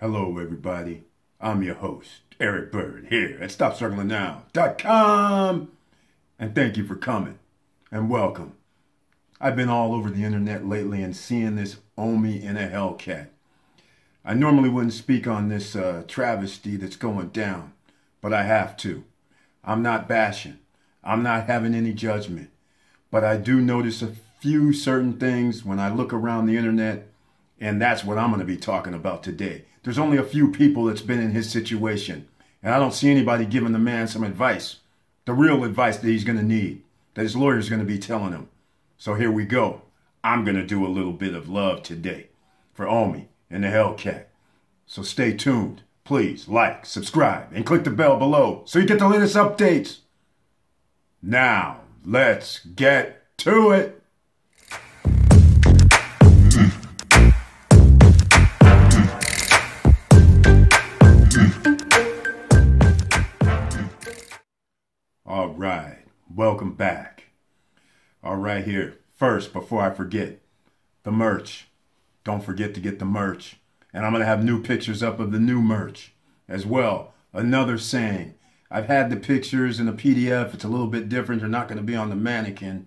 Hello, everybody. I'm your host, Eric Bird, here at StopStrugglingNow.com. And thank you for coming and welcome. I've been all over the internet lately and seeing this Omi In A Hellcat. I normally wouldn't speak on this travesty that's going down, but I have to. I'm not bashing. I'm not having any judgment. But I do notice a few certain things when I look around the internet, and that's what I'm going to be talking about today. There's only a few people that's been in his situation, and I don't see anybody giving the man some advice, the real advice that he's going to need, that his lawyer's going to be telling him. So here we go. I'm going to do a little bit of love today for Omi In A Hellcat. So stay tuned. Please like, subscribe, and click the bell below so you get the latest updates. Now, let's get to it. All right, welcome back. All right, here. First, before I forget, the merch. Don't forget to get the merch. And I'm going to have new pictures up of the new merch as well. Another saying, I've had the pictures in a PDF. It's a little bit different. They're not going to be on the mannequin.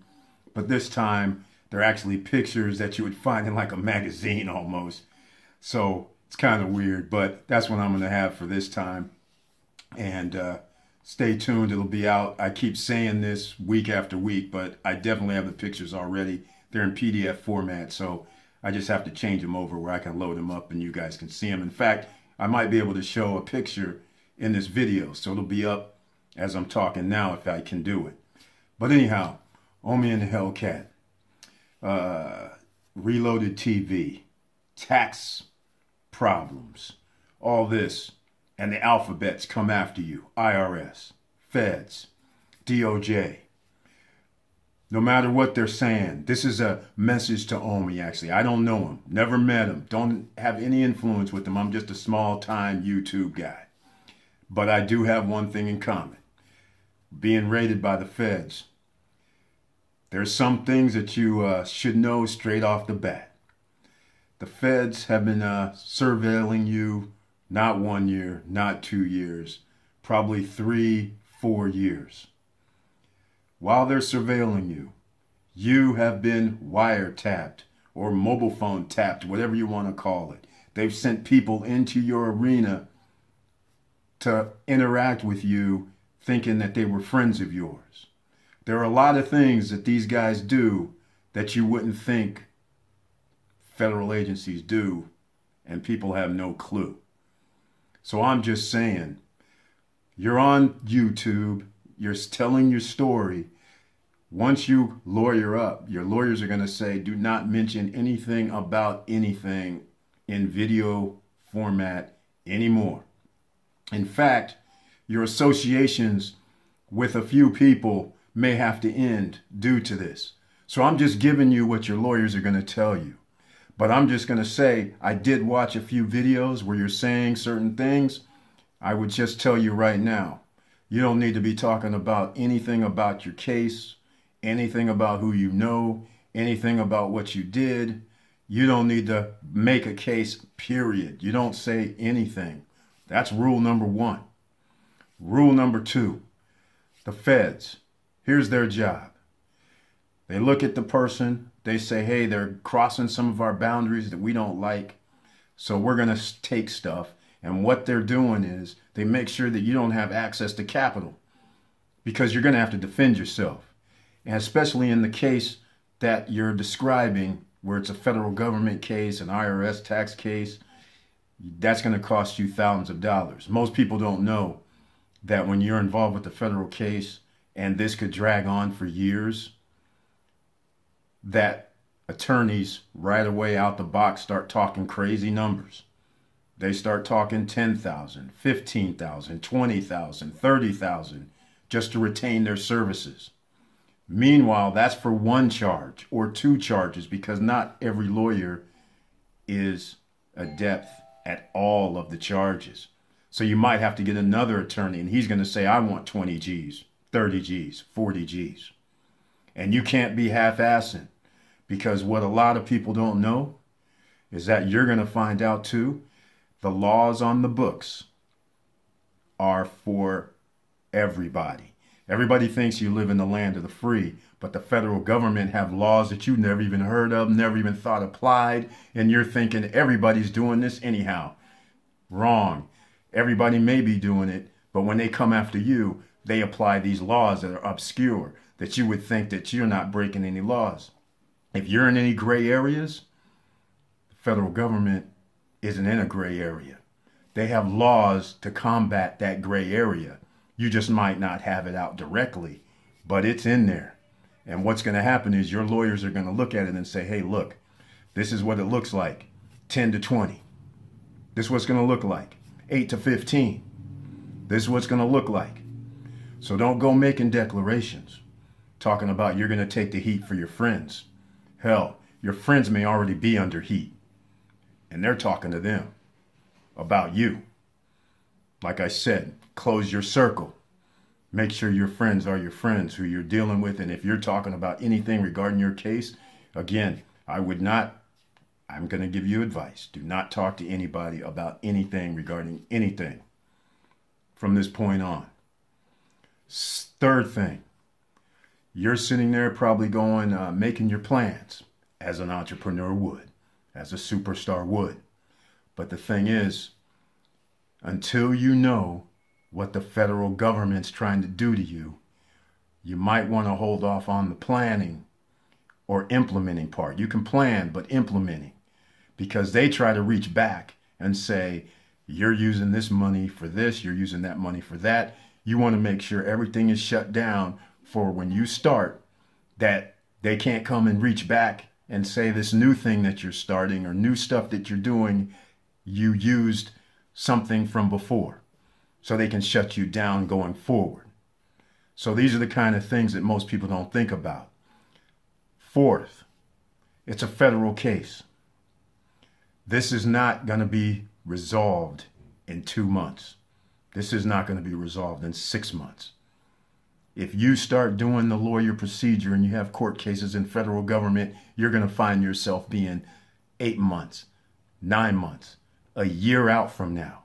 But this time, they're actually pictures that you would find in like a magazine almost. So it's kind of weird, but that's what I'm going to have for this time. And stay tuned. It'll be out. I keep saying this week after week, but I definitely have the pictures already. They're in PDF format, so I just have to change them over where I can load them up and you guys can see them. In fact, I might be able to show a picture in this video, so it'll be up as I'm talking now if I can do it. But anyhow, Omi In A Hellcat, reloaded TV, tax problems, all this, and the alphabets come after you. IRS, feds, DOJ. No matter what they're saying, this is a message to Omi, actually. I don't know him, never met him, don't have any influence with him. I'm just a small-time YouTube guy. But I do have one thing in common. Being raided by the feds. There's some things that you should know straight off the bat. The feds have been surveilling you, not 1 year, not 2 years, probably 3, 4 years. While they're surveilling you, you have been wiretapped or mobile phone tapped, whatever you want to call it. They've sent people into your arena to interact with you thinking that they were friends of yours. There are a lot of things that these guys do that you wouldn't think federal agencies do, and people have no clue. So I'm just saying, you're on YouTube, you're telling your story. Once you lawyer up, your lawyers are going to say, do not mention anything about anything in video format anymore. In fact, your associations with a few people may have to end due to this. So I'm just giving you what your lawyers are going to tell you. But I'm just going to say, I did watch a few videos where you're saying certain things. I would just tell you right now, you don't need to be talking about anything about your case, anything about who you know, anything about what you did. You don't need to make a case, period. You don't say anything. That's rule number 1. Rule number 2, the feds, here's their job. They look at the person, they say, hey, they're crossing some of our boundaries that we don't like, so we're going to take stuff. And what they're doing is they make sure that you don't have access to capital because you're going to have to defend yourself. And especially in the case that you're describing, where it's a federal government case, an IRS tax case, that's going to cost you thousands of dollars. Most people don't know that when you're involved with the federal case and this could drag on for years, that attorneys right away out the box start talking crazy numbers. They start talking 10,000, 15,000, 20,000, 30,000 just to retain their services. Meanwhile, that's for one charge or 2 charges because not every lawyer is adept at all of the charges. So you might have to get another attorney and he's going to say, I want 20 G's, 30 G's, 40 G's. And you can't be half-assing, because what a lot of people don't know is that you're going to find out too The laws on the books are for everybody. Everybody thinks you live in the land of the free, but the federal government have laws that you never even heard of, never even thought applied, and you're thinking everybody's doing this anyhow. Wrong. Everybody may be doing it, but when they come after you, they apply these laws that are obscure, that you would think that you're not breaking any laws. If you're in any gray areas, the federal government isn't in a gray area. They have laws to combat that gray area. You just might not have it out directly, but it's in there. And what's going to happen is your lawyers are going to look at it and say, hey, look, this is what it looks like, 10 to 20. This is what's going to look like, 8 to 15. This is what's going to look like. So don't go making declarations, talking about you're going to take the heat for your friends. Hell, your friends may already be under heat, and they're talking to them about you. Like I said, close your circle. Make sure your friends are your friends who you're dealing with. And if you're talking about anything regarding your case, again, I'm going to give you advice. Do not talk to anybody about anything regarding anything from this point on. Third thing, you're sitting there probably going, making your plans as an entrepreneur would, as a superstar would. But the thing is, until you know what the federal government's trying to do to you, you might want to hold off on the planning or implementing part. You can plan, but implementing, because they try to reach back and say, you're using this money for this, you're using that money for that. You want to make sure everything is shut down for when you start, that they can't come and reach back and say this new thing that you're starting or new stuff that you're doing, you used something from before, so they can shut you down going forward. So these are the kind of things that most people don't think about. Fourth, it's a federal case. This is not going to be resolved in 2 months. This is not going to be resolved in 6 months. If you start doing the lawyer procedure and you have court cases in federal government, you're going to find yourself being 8 months, 9 months, a year out from now.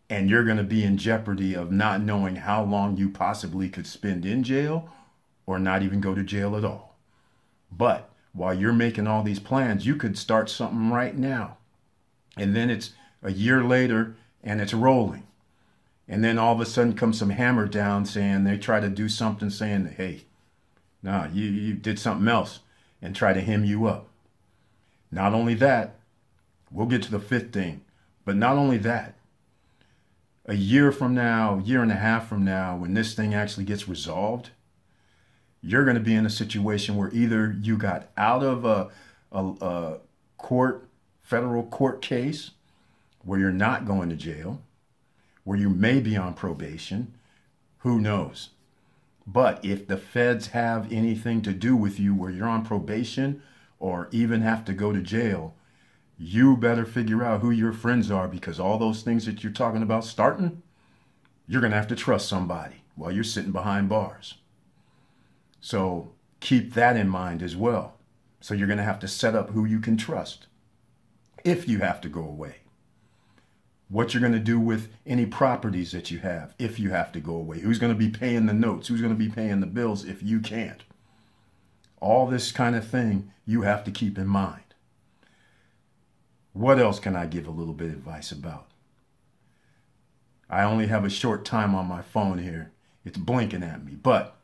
And you're going to be in jeopardy of not knowing how long you possibly could spend in jail or not even go to jail at all. But while you're making all these plans, you could start something right now. And then it's a year later and it's rolling. And then all of a sudden comes some hammer down saying they try to do something saying, hey, no, you did something else, and try to hem you up. Not only that, we'll get to the fifth thing, but not only that, a year from now, year and a half from now, when this thing actually gets resolved, you're going to be in a situation where either you got out of a federal court case where you're not going to jail, where you may be on probation, who knows? But if the feds have anything to do with you where you're on probation or even have to go to jail, you better figure out who your friends are, because all those things that you're talking about starting, you're going to have to trust somebody while you're sitting behind bars. So keep that in mind as well. So you're going to have to set up who you can trust if you have to go away. What you're going to do with any properties that you have if you have to go away. Who's going to be paying the notes? Who's going to be paying the bills if you can't? All this kind of thing you have to keep in mind. What else can I give a little bit of advice about? I only have a short time on my phone here. It's blinking at me, but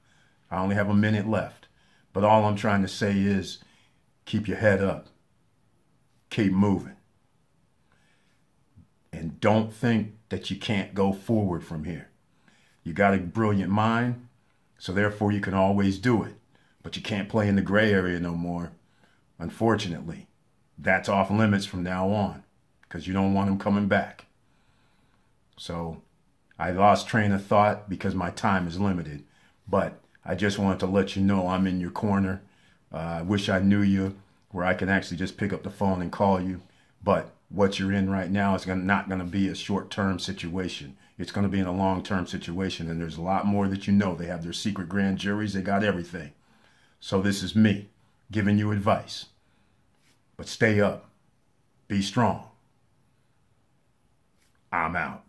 I only have a minute left. But all I'm trying to say is keep your head up. Keep moving. And don't think that you can't go forward from here. You got a brilliant mind, so therefore you can always do it. But you can't play in the gray area no more, unfortunately. That's off limits from now on, because you don't want them coming back. So I lost train of thought because my time is limited. But I just wanted to let you know I'm in your corner. I wish I knew you where I can actually just pick up the phone and call you. But what you're in right now is not going to be a short-term situation. It's going to be in a long-term situation. And there's a lot more that you know. They have their secret grand juries. They got everything. So this is me giving you advice. But stay up. Be strong. I'm out.